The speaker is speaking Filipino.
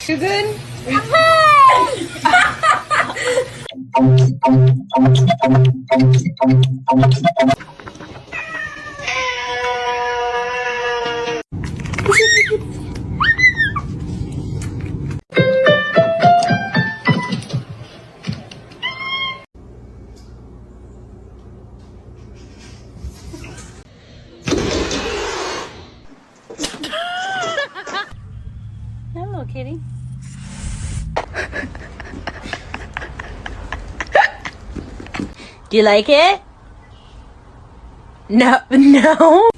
You good? Hello, kitty. Do you like it? No, no.